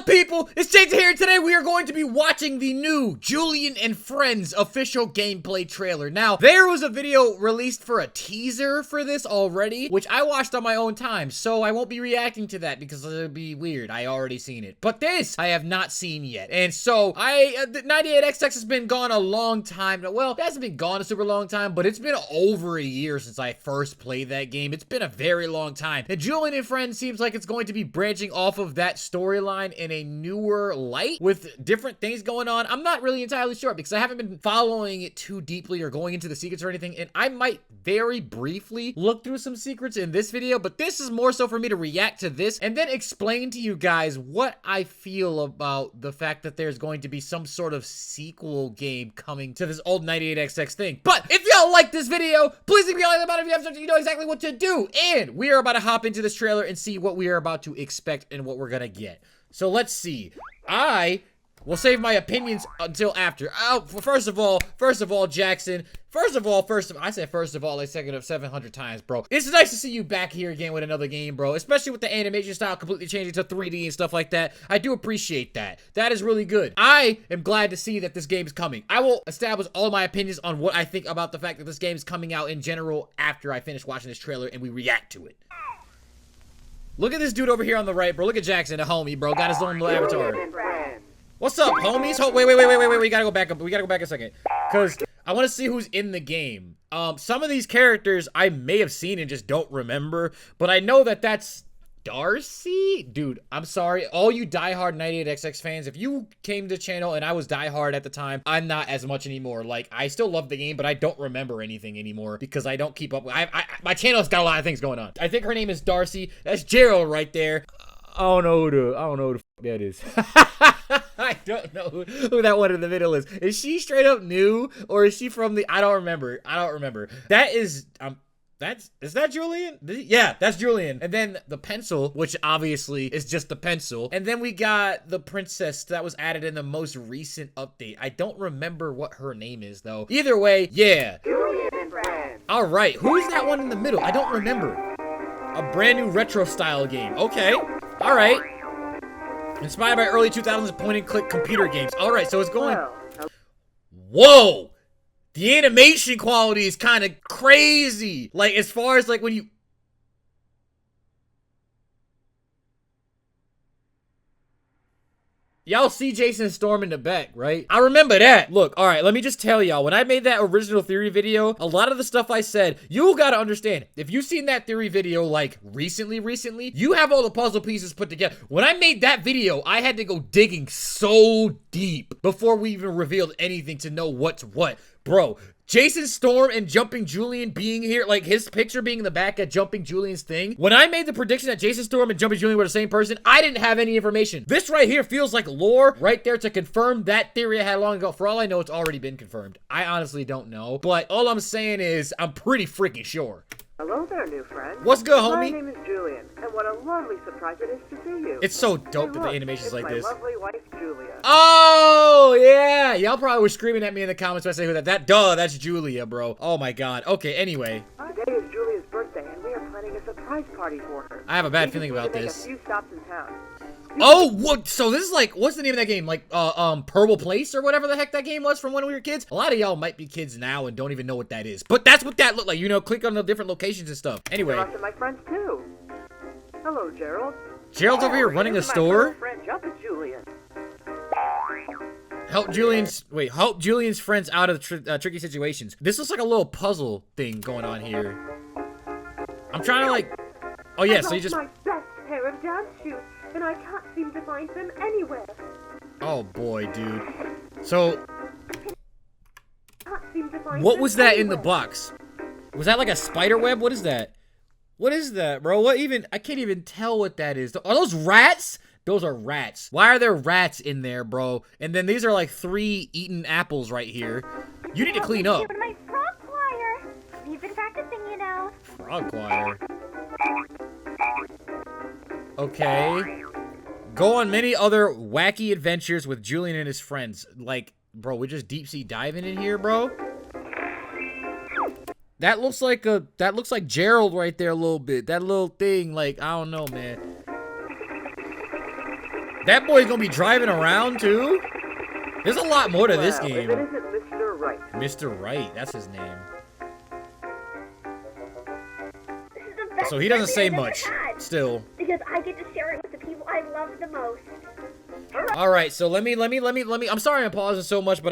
people? It's Jason here, and today we are going to be watching the new Julian and Friends official gameplay trailer. Now, there was a video released for a teaser for this already, which I watched on my own time, so I won't be reacting to that because it'll be weird. I already seen it. But this, I have not seen yet. And so, 98XX has been gone a long time. Well, it hasn't been gone a super long time, but it's been over a year since I first played that game. It's been a very long time. And Julian and Friends seems like it's going to be branching off of that storyline in a newer light with different things going on. I'm not really entirely sure because I haven't been following it too deeply or going into the secrets or anything, and I might very briefly look through some secrets in this video, but this is more so for me to react to this and then explain to you guys what I feel about the fact that there's going to be some sort of sequel game coming to this old 98XX thing. But if y'all like this video, please leave me a like about it. If you have something, you know exactly what to do. And we are about to hop into this trailer and see what we are about to expect and what we're gonna get. So let's see. I will save my opinions until after. Oh, first of all, Jackson. I said first of all like 700 times, bro. It's nice to see you back here again with another game, bro. Especially with the animation style completely changing to 3D and stuff like that. I do appreciate that. That is really good. I am glad to see that this game is coming. I will establish all my opinions on what I think about the fact that this game is coming out in general after I finish watching this trailer and we react to it. Look at this dude over here on the right, bro. Look at Jackson, the homie, bro. Got his own little avatar. What's up, homies? Wait. We gotta go back up. We gotta go back a second. Because I want to see who's in the game. Some of these characters I may have seen and just don't remember. But I know that that's Darcy? Dude, I'm sorry. All you diehard 98XX fans, if you came to the channel and I was diehard at the time, I'm not as much anymore. Like, I still love the game, but I don't remember anything anymore because I don't keep up. My channel's got a lot of things going on. I think her name is Darcy. That's Gerald right there. I don't know who the f that is. I don't know who that one in the middle is. Is she straight up new or is she from the? I don't remember. That is is that Julian? Yeah, that's Julian. And then the pencil, which obviously is just the pencil. And then we got the princess that was added in the most recent update. I don't remember what her name is though. Either way, yeah. Julian and Friends. All right, who's that one in the middle? I don't remember. A brand new retro style game. Okay, all right. Inspired by early 2000s point and click computer games. All right, so it's going. Whoa. The animation quality is kind of crazy. Like, as far as, like, when you... Y'all see Jason Storm in the back, right? I remember that. Look, all right, let me just tell y'all. When I made that original theory video, a lot of the stuff I said, you gotta understand. If you've seen that theory video, like, recently, you have all the puzzle pieces put together. When I made that video, I had to go digging so deep before we even revealed anything to know what's what. Bro, Jason Storm and Jumping Julian being here, like his picture being in the back at Jumping Julian's thing. When I made the prediction that Jason Storm and Jumping Julian were the same person, I didn't have any information. This right here feels like lore right there to confirm that theory I had long ago. For all I know, it's already been confirmed. I honestly don't know, but all I'm saying is I'm pretty freaking sure. Hello there, new friend. What's good, homie? My name is Julian, and what a lovely surprise it is to see you. It's so dope that the animation's like this. My lovely wife, Julia. Oh, yeah. Y'all probably were screaming at me in the comments when I say who that's Julia, bro. Oh, my God. Okay, anyway. Today is Julia's birthday, and we are planning a surprise party for her. I have a bad feeling about this. A few stops in town. Oh, what? So this is like, what's the name of that game? Like, Purple Place or whatever the heck that game was from when we were kids? A lot of y'all might be kids now and don't even know what that is. But that's what that looked like. You know, click on the different locations and stuff. Anyway. Lots of my friends too. Hello, Gerald. Gerald's over here running a store? Friend, Julian. Help Julian's friends out of tricky situations. This looks like a little puzzle thing going on here. I'm trying to like, oh yeah, so you just. My best pair of dance shoes, and I can't seem to find them anywhere. Oh boy, dude. So, what was that in the box? Was that like a spider web? What is that? What is that, bro? What even? I can't even tell what that is. Are those rats? Those are rats. Why are there rats in there, bro? And then these are like 3 eaten apples right here. You need to clean up. My frog choir. We've been practicing, you know. Frog choir. Okay. Go on many other wacky adventures with Julian and his friends. Like, bro, we're just deep sea diving in here, bro. That looks like Gerald right there a little bit. That little thing, like, I don't know, man. That boy's gonna be driving around too? There's a lot more to this game. If it isn't Mr. Right. Mr. Right, that's his name. This is the best So he doesn't birthday say I've ever much. had, Still. because I get to share it with the people I love the most. All right, so let me. I'm sorry I'm pausing so much, but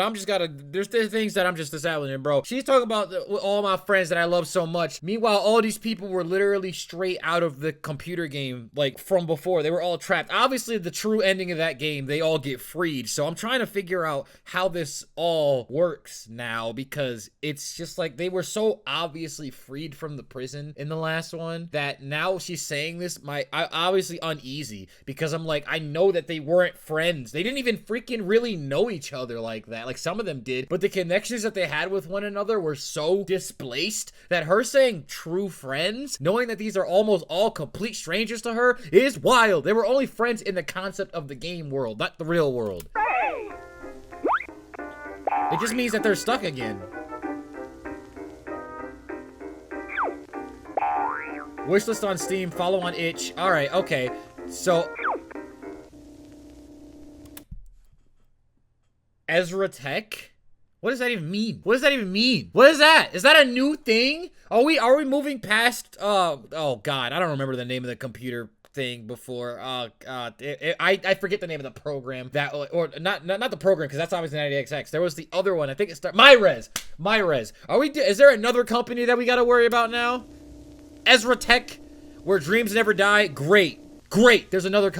there's things that I'm just establishing, bro. She's talking about all my friends that I love so much. Meanwhile, all these people were literally straight out of the computer game, like from before. They were all trapped. Obviously, the true ending of that game, they all get freed. So I'm trying to figure out how this all works now, because it's just like they were so obviously freed from the prison in the last one that now she's saying this. I obviously uneasy, because I'm like, I know that they weren't friends. They didn't even freaking really know each other like that. Like, some of them did, but the connections that they had with one another were so displaced that her saying true friends, knowing that these are almost all complete strangers to her, is wild. They were only friends in the concept of the game world, not the real world. It just means that they're stuck again. Wishlist on Steam, follow on Itch. All right, okay. So Ezra Tech? What does that even mean? What does that even mean? What is that? Is that a new thing? Are we moving past oh god, I don't remember the name of the computer thing before. I forget the name of the program that, or not the program, because that's obviously 90XX. There was the other one. I think it started MyRes. Is there another company that we got to worry about now? Ezra Tech, where dreams never die. Great. There's another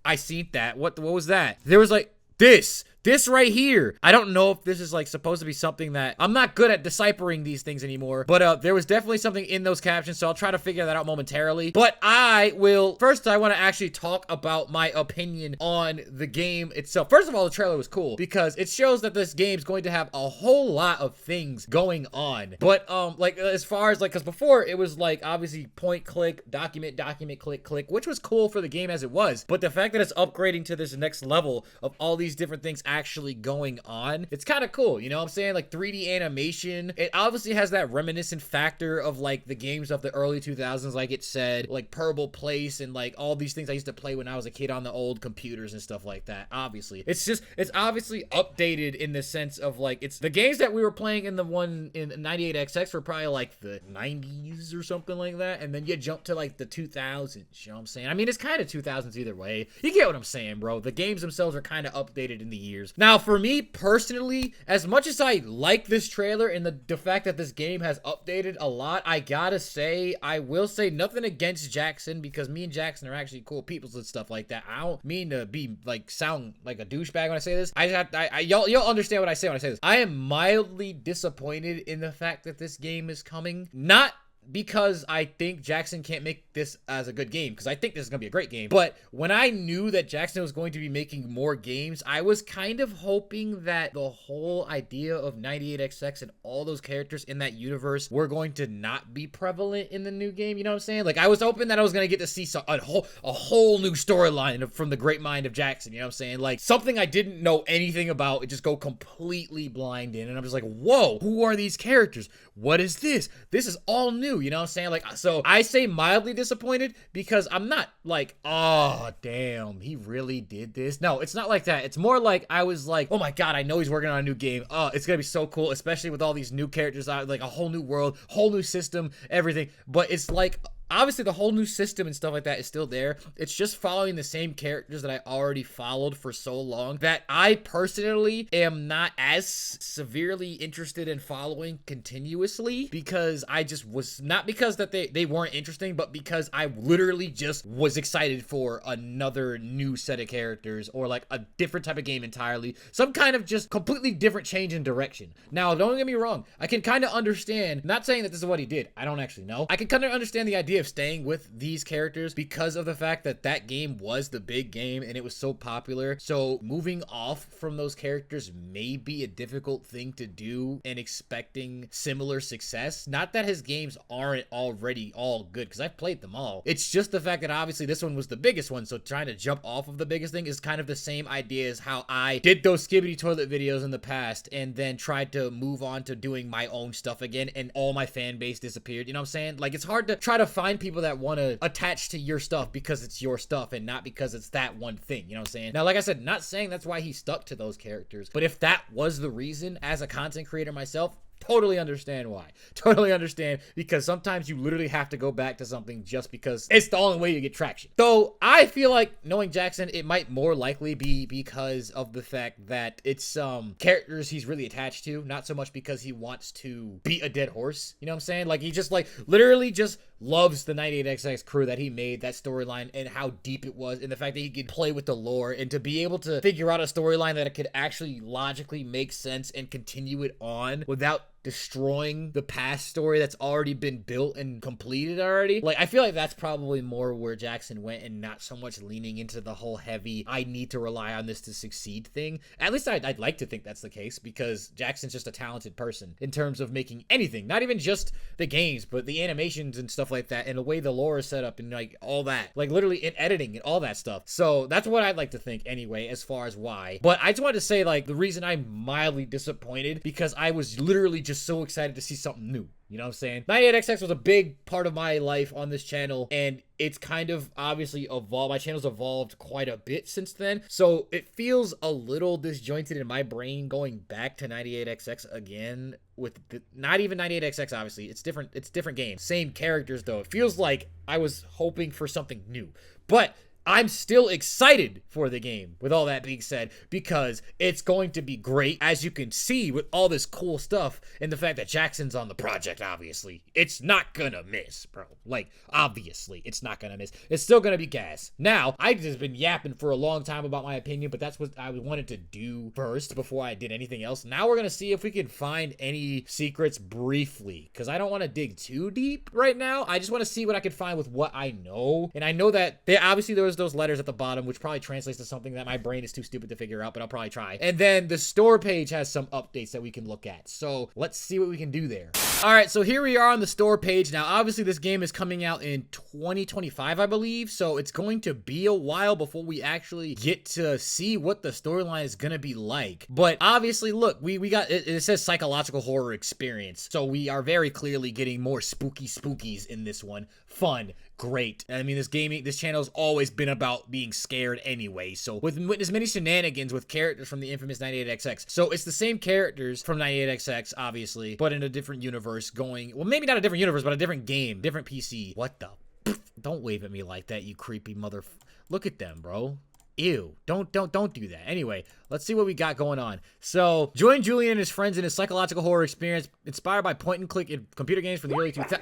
I seen that. What was that? There was like this right here. I don't know if this is like supposed to be something that, I'm not good at deciphering these things anymore, but there was definitely something in those captions, so I'll try to figure that out momentarily. But first I want to actually talk about my opinion on the game itself. First of all, the trailer was cool because it shows that this game's going to have a whole lot of things going on. But like, as far as like, because before it was like obviously point click, document, click, which was cool for the game as it was. But the fact that it's upgrading to this next level of all these different things actually going on, it's kind of cool, you know what I'm saying? Like 3D animation, it obviously has that reminiscent factor of like the games of the early 2000s, like it said, like Purple Place and like all these things I used to play when I was a kid on the old computers and stuff like that. Obviously it's obviously updated in the sense of like, it's the games that we were playing in the one in 98XX were probably like the 90s or something like that, and then you jump to like the 2000s, you know what I'm saying? I mean, it's kind of 2000s either way. You get what I'm saying, bro. The games themselves are kind of updated in the years. Now, for me personally, as much as I like this trailer and the fact that this game has updated a lot, I gotta say, I will say nothing against Jackson, because me and Jackson are actually cool people and stuff like that. I don't mean to be like, sound like a douchebag when I say this. Y'all understand what I say when I say this. I am mildly disappointed in the fact that this game is coming. Not because I think Jackson can't make this as a good game, because I think this is gonna be a great game, but when I knew that Jackson was going to be making more games, I was kind of hoping that the whole idea of 98XX and all those characters in that universe were going to not be prevalent in the new game, you know what I'm saying? Like, I was hoping that I was gonna get to see a whole new storyline from the great mind of Jackson, you know what I'm saying? Like, something I didn't know anything about, it just go completely blind in, and I'm just like, whoa, who are these characters? What is this? This is all new, you know what I'm saying? Like, so I say mildly disappointed because I'm not like, oh, damn, he really did this. No, it's not like that. It's more like I was like, oh my God, I know he's working on a new game. Oh, it's gonna be so cool, especially with all these new characters out, like a whole new world, whole new system, everything. But it's like, obviously the whole new system and stuff like that is still there. It's just following the same characters that I already followed for so long that I personally am not as severely interested in following continuously, because I just was, not because that they weren't interesting, but because I literally just was excited for another new set of characters, or like a different type of game entirely, some kind of just completely different change in direction. Now, don't get me wrong, I can kind of understand, not saying that this is what he did, I don't actually know, I can kind of understand the idea of staying with these characters because of the fact that that game was the big game and it was so popular. So moving off from those characters may be a difficult thing to do and expecting similar success. Not that his games aren't already all good, because I've played them all. It's just the fact that obviously this one was the biggest one, so trying to jump off of the biggest thing is kind of the same idea as how I did those Skibbity Toilet videos in the past and then tried to move on to doing my own stuff again, and all my fan base disappeared. You know what I'm saying? Like, it's hard to try to find find people that want to attach to your stuff because it's your stuff and not because it's that one thing, you know what I'm saying? Now, like I said, not saying that's why he stuck to those characters, but if that was the reason, as a content creator myself, totally understand why. Totally understand, because sometimes you literally have to go back to something just because it's the only way you get traction. Though I feel like, knowing Jackson, it might more likely be because of the fact that it's characters he's really attached to, not so much because he wants to beat a dead horse. You know what I'm saying? Like, he just like literally just loves the 98XX crew that he made, that storyline, and how deep it was, and the fact that he could play with the lore and to be able to figure out a storyline that it could actually logically make sense and continue it on without destroying the past story that's already been built and completed already. Like, I feel like that's probably more where Jackson went, and not so much leaning into the whole heavy, I need to rely on this to succeed thing. At least I'd like to think that's the case, because Jackson's just a talented person in terms of making anything, not even just the games, but the animations and stuff like that, and the way the lore is set up, and like all that, like literally in editing and all that stuff. So that's what I'd like to think anyway, as far as why. But I just wanted to say, like, the reason I'm mildly disappointed, because I was literally just so excited to see something new. You know what I'm saying? 98XX was a big part of my life on this channel, and it's kind of obviously evolved. My channel's evolved quite a bit since then, so it feels a little disjointed in my brain going back to 98XX again with not even 98XX, obviously. It's different games. Same characters, though. It feels like I was hoping for something new. But I'm still excited for the game, with all that being said, because it's going to be great, as you can see, with all this cool stuff, and the fact that Jackson's on the project, obviously. It's not gonna miss, bro. Like, obviously, it's not gonna miss. It's still gonna be gas. Now, I've just been yapping for a long time about my opinion, but that's what I wanted to do first before I did anything else. Now we're gonna see if we can find any secrets briefly, because I don't want to dig too deep right now. I just want to see what I can find with what I know, and I know that obviously there was those letters at the bottom, which probably translates to something that my brain is too stupid to figure out, but I'll probably try. And then the store page has some updates that we can look at. So let's see what we can do there. All right, so here we are on the store page. Now, obviously, this game is coming out in 2025, I believe. So it's going to be a while before we actually get to see what the storyline is going to be like. But obviously, look, we got, it says psychological horror experience. So we are very clearly getting more spookies in this one. Fun. Great. I mean, this channel's always been about being scared anyway. So with as many shenanigans with characters from the infamous 98XX. So it's the same characters from 98XX, obviously, but in a different universe going, well, maybe not a different universe, but a different game, different PC. What the? Don't wave at me like that, you creepy mother. Look at them, bro. Ew. Don't do that. Anyway, let's see what we got going on. So, join Julian and his friends in his psychological horror experience inspired by point-and-click in computer games from the early 2000s.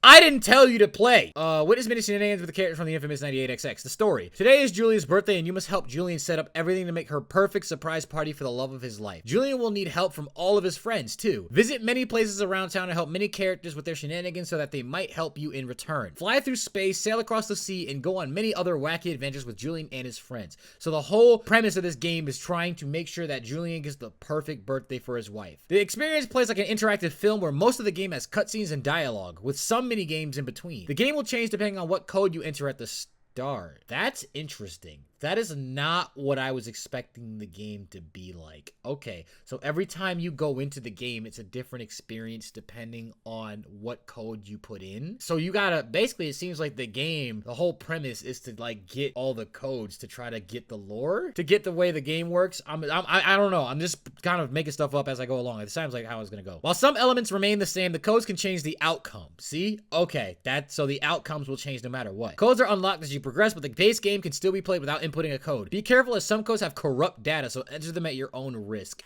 I didn't tell you to play. Witness many shenanigans with the characters from the infamous 98XX. The story. Today is Julia's birthday, and you must help Julian set up everything to make her perfect surprise party for the love of his life. Julian will need help from all of his friends, too. Visit many places around town to help many characters with their shenanigans so that they might help you in return. Fly through space, sail across the sea, and go on many other wacky adventures with Julian and his friends. So the whole premise of this game is trying to make sure that Julian gets the perfect birthday for his wife. The experience plays like an interactive film where most of the game has cutscenes and dialogue, with some mini games in between. The game will change depending on what code you enter at the start. That's interesting. That is not what I was expecting the game to be like. Okay, so every time you go into the game, it's a different experience depending on what code you put in. So you gotta, basically, it seems like the game, the whole premise is to like get all the codes to try to get the lore, to get the way the game works. I don't know. I'm just kind of making stuff up as I go along. It sounds like how it's gonna go. While some elements remain the same, the codes can change the outcome. See? Okay, so the outcomes will change no matter what. Codes are unlocked as you progress, but the base game can still be played without inputting a code. Be careful, as some codes have corrupt data, so enter them at your own risk.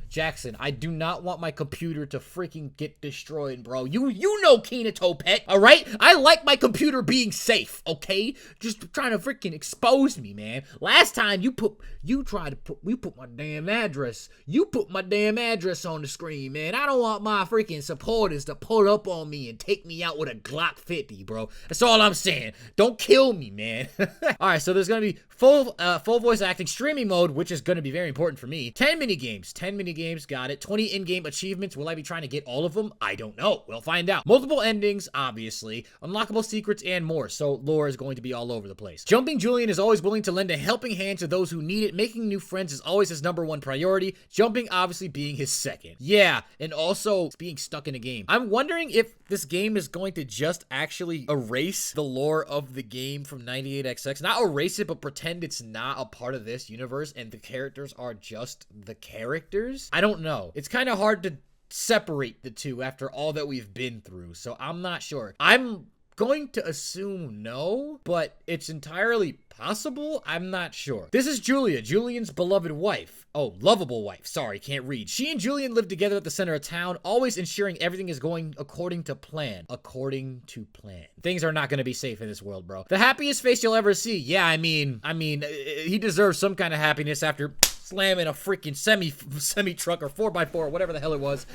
Jackson, I do not want my computer to freaking get destroyed, bro. You know Kinato Pet, all right? I like my computer being safe, okay? Just trying to freaking expose me, man. Last time you put my damn address. You put my damn address on the screen, man. I don't want my freaking supporters to pull up on me and take me out with a Glock 50, bro. That's all I'm saying. Don't kill me, man. All right, so there's gonna be full voice acting, streaming mode, which is gonna be very important for me. 10 mini games games. Got it. 20 in-game achievements. Will I be trying to get all of them? I don't know. We'll find out. Multiple endings, obviously. Unlockable secrets and more. So lore is going to be all over the place. Jumping Julian is always willing to lend a helping hand to those who need it. Making new friends is always his #1 priority. Jumping obviously being his second. Yeah, and also being stuck in a game. I'm wondering if this game is going to just actually erase the lore of the game from 98XX. Not erase it, but pretend it's not a part of this universe and the characters are just the characters. I don't know. It's kind of hard to separate the two after all that we've been through, so I'm not sure. I'm going to assume no, but it's entirely possible. I'm not sure. This is Julia, Julian's beloved wife. Oh, lovable wife. Sorry, can't read. She and Julian live together at the center of town, always ensuring everything is going according to plan. According to plan. Things are not going to be safe in this world, bro. The happiest face you'll ever see. Yeah, I mean, he deserves some kind of happiness after slamming a freaking semi truck or 4x4 or whatever the hell it was.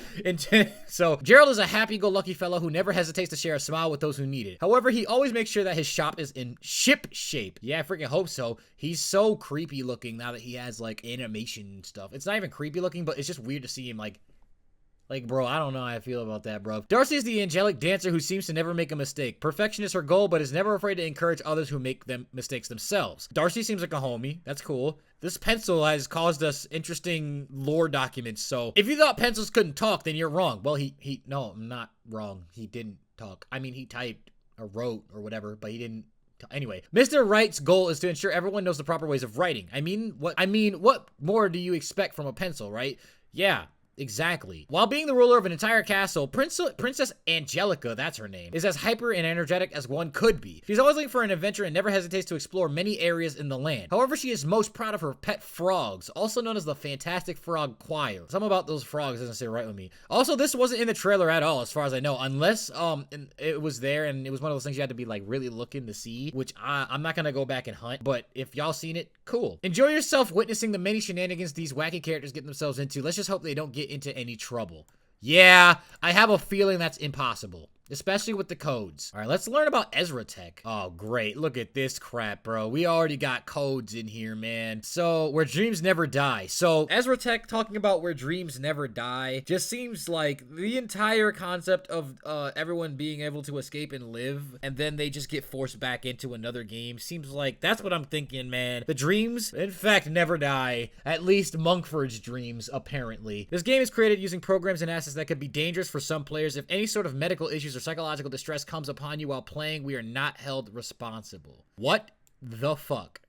So Gerald is a happy-go-lucky fellow who never hesitates to share a smile with those who need it. However, he always makes sure that his shop is in ship shape. Yeah, I freaking hope so. He's so creepy looking now that he has like animation and stuff. It's not even creepy looking, but it's just weird to see him like, bro, I don't know how I feel about that, bro. Darcy is the angelic dancer who seems to never make a mistake. Perfection is her goal, but is never afraid to encourage others who make them mistakes themselves. Darcy seems like a homie. That's cool. This pencil has caused us interesting lore documents, so if you thought pencils couldn't talk, then you're wrong. Well, no, I'm not wrong. He didn't talk. I mean, he typed or wrote or whatever, but he didn't. Anyway, Mr. Wright's goal is to ensure everyone knows the proper ways of writing. What more do you expect from a pencil, right? Yeah. Exactly. While being the ruler of an entire castle, Princess Angelica, that's her name, is as hyper and energetic as one could be. She's always looking for an adventure and never hesitates to explore many areas in the land. However, she is most proud of her pet frogs, also known as the Fantastic Frog Choir. Something about those frogs doesn't sit right with me. Also, this wasn't in the trailer at all, as far as I know, unless it was there and it was one of those things you had to be like really looking to see, which I'm not gonna go back and hunt, but if y'all seen it, cool. Enjoy yourself witnessing the many shenanigans these wacky characters get themselves into. Let's just hope they don't get into any trouble. Yeah, I have a feeling that's impossible, especially with the codes. All right, let's learn about Ezra Tech. Oh, great. Look at this crap, bro. We already got codes in here, man. So, where dreams never die. So, Ezra Tech talking about where dreams never die just seems like the entire concept of everyone being able to escape and live, and then they just get forced back into another game. Seems like that's what I'm thinking, man. The dreams, in fact, never die. At least Monkford's dreams, apparently. This game is created using programs and assets that could be dangerous for some players. If any sort of medical issues or psychological distress comes upon you while playing, we are not held responsible. What the fuck?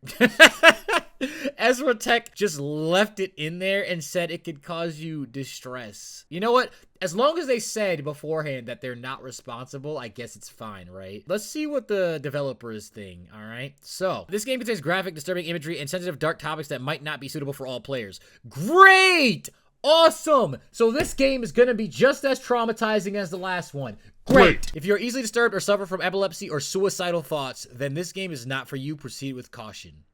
Ezra Tech just left it in there and said it could cause you distress. You know what? As long as they said beforehand that they're not responsible, I guess it's fine, right? Let's see what the developers think, all right? So, this game contains graphic, disturbing imagery, and sensitive, dark topics that might not be suitable for all players. Great! Awesome! So this game is gonna be just as traumatizing as the last one. Great! If you're easily disturbed or suffer from epilepsy or suicidal thoughts, then this game is not for you. Proceed with caution.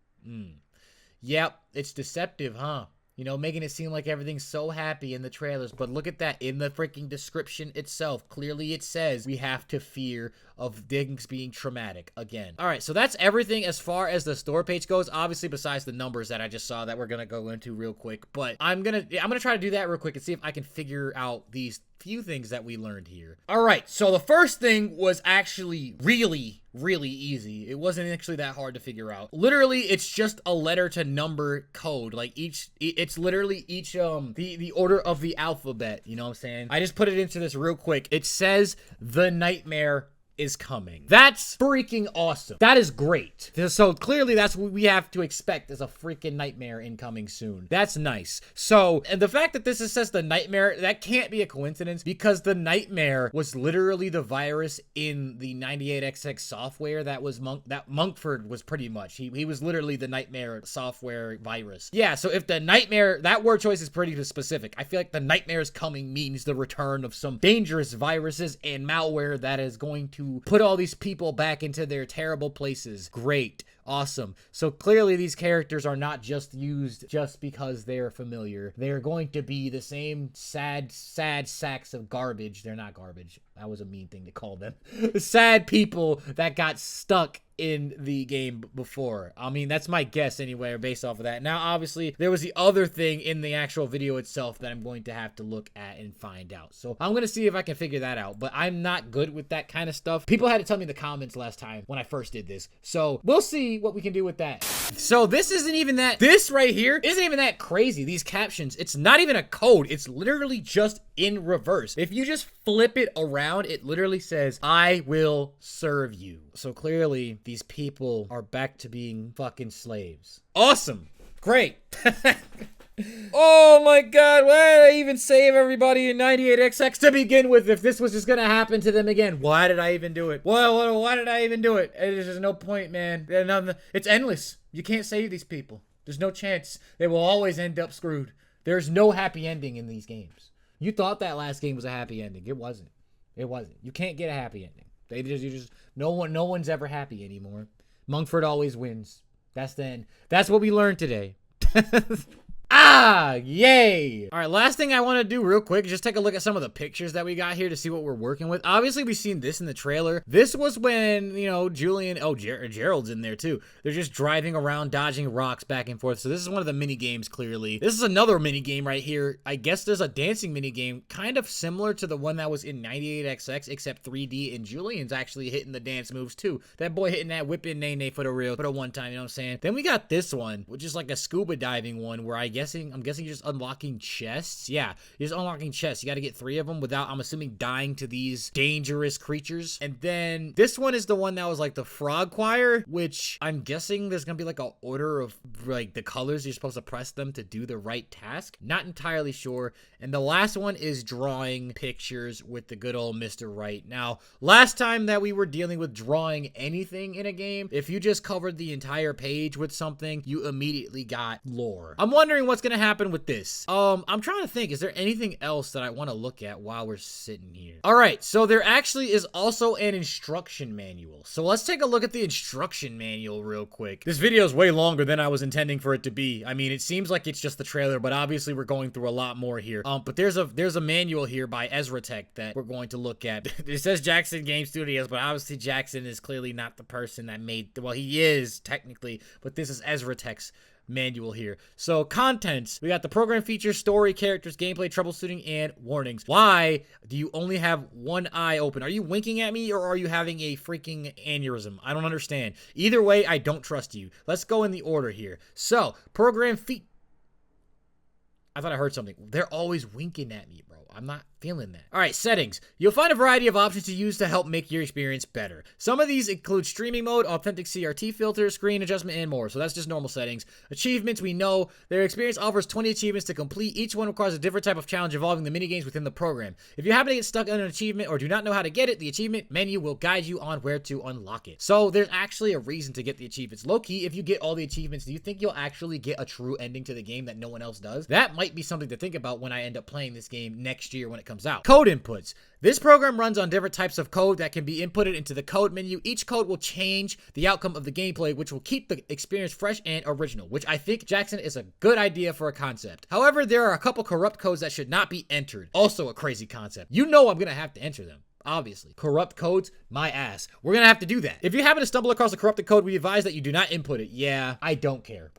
Yep, it's deceptive, huh? You know, making it seem like everything's so happy in the trailers, but look at that in the freaking description itself. Clearly it says we have to fear of things being traumatic again. All right, so that's everything as far as the store page goes, obviously besides the numbers that I just saw that we're gonna go into real quick, but I'm gonna try to do that real quick and see if I can figure out these few things that we learned here. All right, so the first thing was actually really easy. It wasn't actually that hard to figure out. Literally, it's just a letter to number code. Like it's literally each the order of the alphabet, you know what I'm saying? I just put it into this real quick. It says the nightmare is coming. That's freaking awesome. That is great. So clearly that's what we have to expect is a freaking nightmare incoming soon. That's nice. So, and the fact that this says the nightmare, that can't be a coincidence because the nightmare was literally the virus in the 98XX software that was Monkford was pretty much. He was literally the nightmare software virus. Yeah, so if the nightmare, that word choice is pretty specific. I feel like the nightmare is coming means the return of some dangerous viruses and malware that is going to put all these people back into their terrible places. Great. Awesome. So clearly these characters are not just used just because they're familiar. They're going to be the same sad sacks of garbage. They're not garbage. That was a mean thing to call them. Sad people that got stuck in the game before. I mean, that's my guess anyway, based off of that. Now, obviously, there was the other thing in the actual video itself that I'm going to have to look at and find out. So I'm going to see if I can figure that out, but I'm not good with that kind of stuff. People had to tell me in the comments last time when I first did this. So we'll see what we can do with that. So this right here isn't even that crazy. These captions, it's not even a code. It's literally just in reverse. If you just flip it around, it literally says, I will serve you. So clearly these people are back to being fucking slaves. Awesome. Great. Oh my god, why did I even save everybody in 98XX to begin with if this was just gonna happen to them again? Why did I even do it? Why did I even do it? There's just no point, man. It's endless. You can't save these people. There's no chance. They will always end up screwed. There's no happy ending in these games. You thought that last game was a happy ending. It wasn't. It wasn't. You can't get a happy ending. No one's ever happy anymore. Mungford always wins. That's the end. That's what we learned today. Ah, yay. All right, last thing I want to do real quick, just take a look at some of the pictures that we got here to see what we're working with. Obviously, we've seen this in the trailer. This was when, you know, Julian, Gerald's in there too. They're just driving around, dodging rocks back and forth. So this is one of the mini games, clearly. This is another mini game right here. I guess there's a dancing mini game, kind of similar to the one that was in 98XX, except 3D, and Julian's actually hitting the dance moves too. That boy hitting that whipping nay for the real, for the one time, you know what I'm saying? Then we got this one, which is like a scuba diving one, where I'm guessing you're just unlocking chests. Yeah, you're just unlocking chests. You got to get 3 of them without, I'm assuming, dying to these dangerous creatures. And then this one is the one that was like the frog choir, which I'm guessing there's gonna be like an order of like the colors you're supposed to press them to do the right task. Not entirely sure. And the last one is drawing pictures with the good old Mr. Right. Now, last time that we were dealing with drawing anything in a game, if you just covered the entire page with something, you immediately got lore. I'm wondering what's gonna happen with this. I'm trying to think, is there anything else that I want to look at while we're sitting here? All right, so there actually is also an instruction manual. So let's take a look at the instruction manual real quick. This video is way longer than I was intending for it to be. I mean, it seems like it's just the trailer, but obviously we're going through a lot more here. But there's a manual here by Ezra Tech that we're going to look at. It says Jackson Game Studios, but obviously Jackson is clearly not the person that made, well, he is technically, but this is Ezra Tech's manual here. So contents, we got the program features, story, characters, gameplay, troubleshooting, and warnings. Why do you only have one eye open? Are you winking at me or are you having a freaking aneurysm? I don't understand. Either way, I don't trust you. Let's go in the order here. So program I thought I heard something. They're always winking at me, bro. I'm not feeling that. All right, settings. You'll find a variety of options to use to help make your experience better. Some of these include streaming mode, authentic CRT filter, screen adjustment, and more. So that's just normal settings. Achievements, we know their experience offers 20 achievements to complete. Each one requires a different type of challenge involving the minigames within the program. If you happen to get stuck on an achievement or do not know how to get it, the achievement menu will guide you on where to unlock it. So there's actually a reason to get the achievements. Low-key, if you get all the achievements, do you think you'll actually get a true ending to the game that no one else does? That might be something to think about when I end up playing this game next year when it comes out. Code inputs. This program runs on different types of code that can be inputted into the code menu. Each code will change the outcome of the gameplay, which will keep the experience fresh and original, which I think, Jackson, is a good idea for a concept. However, there are a couple corrupt codes that should not be entered. Also a crazy concept. You know I'm gonna have to enter them. Obviously. Corrupt codes, my ass. We're gonna have to do that. If you happen to stumble across a corrupted code, we advise that you do not input it. Yeah, I don't care.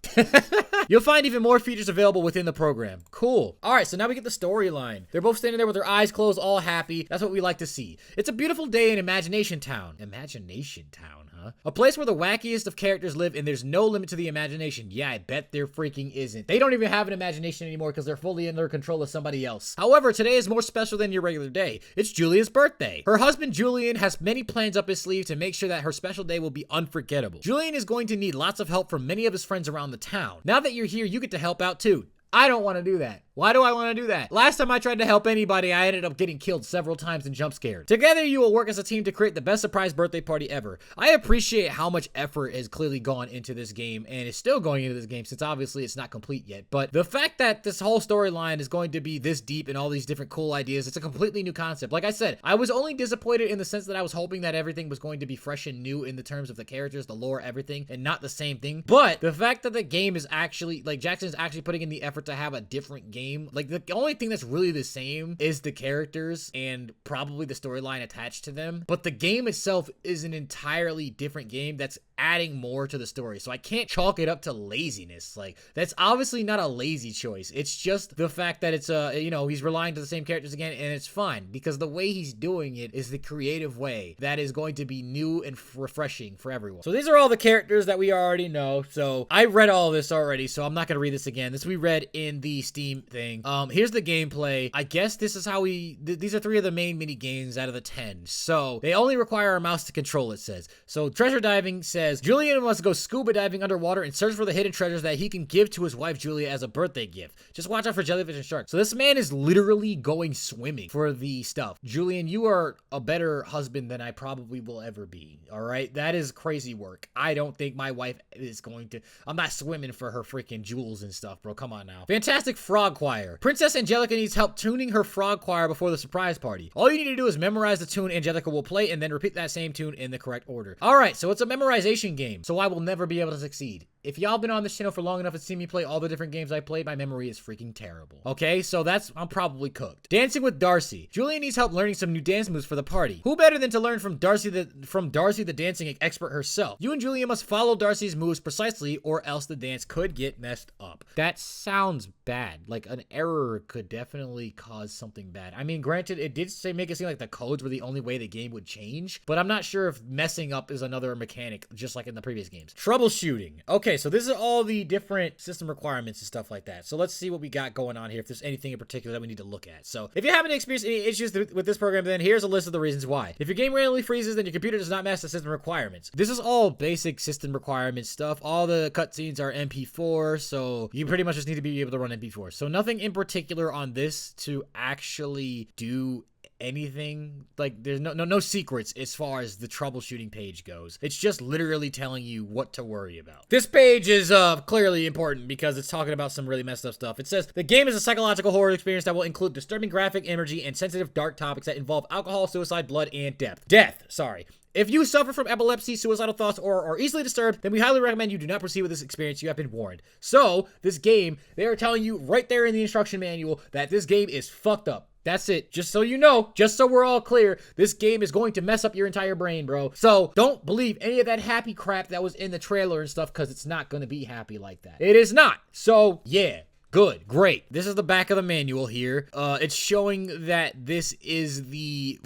You'll find even more features available within the program. Cool. All right, so now we get the storyline. They're both standing there with their eyes closed, all happy. That's what we like to see. It's a beautiful day in Imagination Town. Imagination Town, huh? A place where the wackiest of characters live and there's no limit to the imagination. Yeah, I bet there freaking isn't. They don't even have an imagination anymore because they're fully under control of somebody else. However, today is more special than your regular day. It's Julia's birthday. Her husband, Julian, has many plans up his sleeve to make sure that her special day will be unforgettable. Julian is going to need lots of help from many of his friends around the town. Now that you're here, you get to help out too. I don't want to do that. Why do I want to do that? Last time I tried to help anybody, I ended up getting killed several times and jump scared. Together, you will work as a team to create the best surprise birthday party ever. I appreciate how much effort has clearly gone into this game and is still going into this game since obviously it's not complete yet. But the fact that this whole storyline is going to be this deep and all these different cool ideas, it's a completely new concept. Like I said, I was only disappointed in the sense that I was hoping that everything was going to be fresh and new in the terms of the characters, the lore, everything, and not the same thing. But the fact that the game is actually, like, Jackson is actually putting in the effort to have a different game. Like, the only thing that's really the same is the characters and probably the storyline attached to them. But the game itself is an entirely different game that's adding more to the story. So I can't chalk it up to laziness. Like, that's obviously not a lazy choice. It's just the fact that it's you know, he's relying to the same characters again, and it's fine because the way he's doing it is the creative way that is going to be new and refreshing for everyone. So these are all the characters that we already know. So I read all of this already, so I'm not going to read this again. This we read in the Steam thing. Here's the gameplay. I guess this is how these are 3 of the main mini games out of the 10. So they only require a mouse to control, it says. So treasure diving says, Julian must go scuba diving underwater and search for the hidden treasures that he can give to his wife, Julia, as a birthday gift. Just watch out for jellyfish and sharks. So this man is literally going swimming for the stuff. Julian, you are a better husband than I probably will ever be. All right. That is crazy work. I don't think my wife is going to, I'm not swimming for her freaking jewels and stuff, bro. Come on now. Fantastic frog choir. Princess Angelica needs help tuning her frog choir before the surprise party. All you need to do is memorize the tune Angelica will play and then repeat that same tune in the correct order. All right. So it's a memorization game. So I will never be able to succeed. If y'all been on this channel for long enough and seen me play all the different games I played, my memory is freaking terrible. Okay, so I'm probably cooked. Dancing with Darcy. Julian needs help learning some new dance moves for the party. Who better than to learn from Darcy the dancing expert herself? You and Julian must follow Darcy's moves precisely or else the dance could get messed up. That sounds bad. Like an error could definitely cause something bad. I mean, granted, it did make it seem like the codes were the only way the game would change, but I'm not sure if messing up is another mechanic, just like in the previous games. Troubleshooting. Okay, so this is all the different system requirements and stuff like that. So let's see what we got going on here, if there's anything in particular that we need to look at. So if you haven't experienced any issues with this program, then here's a list of the reasons why. If your game randomly freezes, then your computer does not match the system requirements. This is all basic system requirements stuff. All the cutscenes are MP4, so you pretty much just need to be able to run MP4. So nothing in particular on this to actually do anything. Like, there's no secrets as far as the troubleshooting page goes. It's just literally telling you what to worry about. This page is clearly important because it's talking about some really messed up stuff. It says the game is a psychological horror experience that will include disturbing graphic imagery and sensitive dark topics that involve alcohol, suicide, blood, and death. Sorry. If you suffer from epilepsy, suicidal thoughts, or are easily disturbed, then we highly recommend you do not proceed with this experience. You have been warned. So, this game, they are telling you right there in the instruction manual that this game is fucked up. That's it. Just so you know, just so we're all clear, this game is going to mess up your entire brain, bro. So don't believe any of that happy crap that was in the trailer and stuff, because it's not going to be happy like that. It is not. So, yeah. Good, great. This is the back of the manual here. It's showing that this is the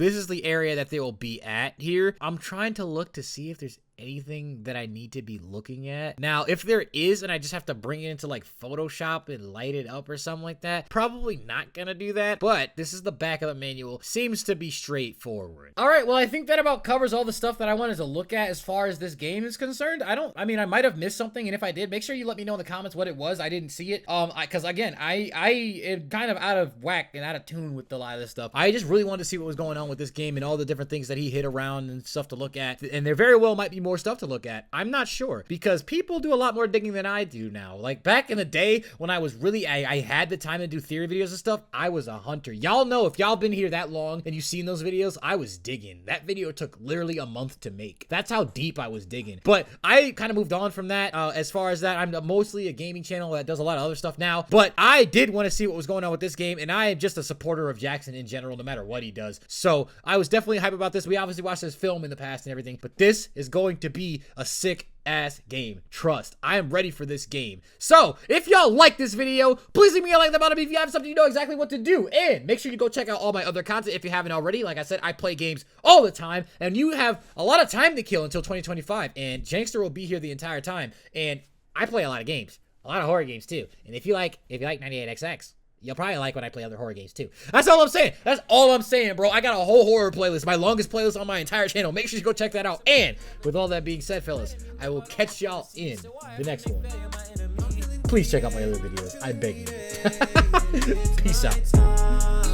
area that they will be at here. I'm trying to look to see if there's anything that I need to be looking at. Now, if there is, and I just have to bring it into like Photoshop and light it up or something like that, probably not gonna do that, but this is the back of the manual. Seems to be straightforward. All right, well, I think that about covers all the stuff that I wanted to look at as far as this game is concerned. I mean, I might have missed something, and if I did, make sure you let me know in the comments what it was. I didn't see it. Because again, I am kind of out of whack and out of tune with a lot of this stuff. I just really wanted to see what was going on with this game and all the different things that he hit around and stuff to look at, and there very well might be more stuff to look at. I'm not sure, because people do a lot more digging than I do now. Like back in the day when I was really, I had the time to do theory videos and stuff, I was a hunter. Y'all know, if y'all been here that long and you've seen those videos, I was digging. That video took literally a month to make. That's how deep I was digging. But I kind of moved on from that. As far as that, I'm mostly a gaming channel that does a lot of other stuff now, but I did want to see what was going on with this game, and I am just a supporter of Jackson in general, no matter what he does. So I was definitely hype about this. We obviously watched this film in the past and everything, but this is going to be a sick ass game. Trust, I am ready for this game. So if y'all like this video, please leave me a like at the bottom if you have something you know exactly what to do, and make sure you go check out all my other content if you haven't already. Like I said, I play games all the time, and you have a lot of time to kill until 2025, and Jankster will be here the entire time, and I play a lot of games, a lot of horror games too. And if you like 98XX, you'll probably like when I play other horror games too. That's all I'm saying. That's all I'm saying, bro. I got a whole horror playlist, my longest playlist on my entire channel. Make sure you go check that out. And with all that being said, fellas, I will catch y'all in the next one. Please check out my other videos. I beg you. Peace out.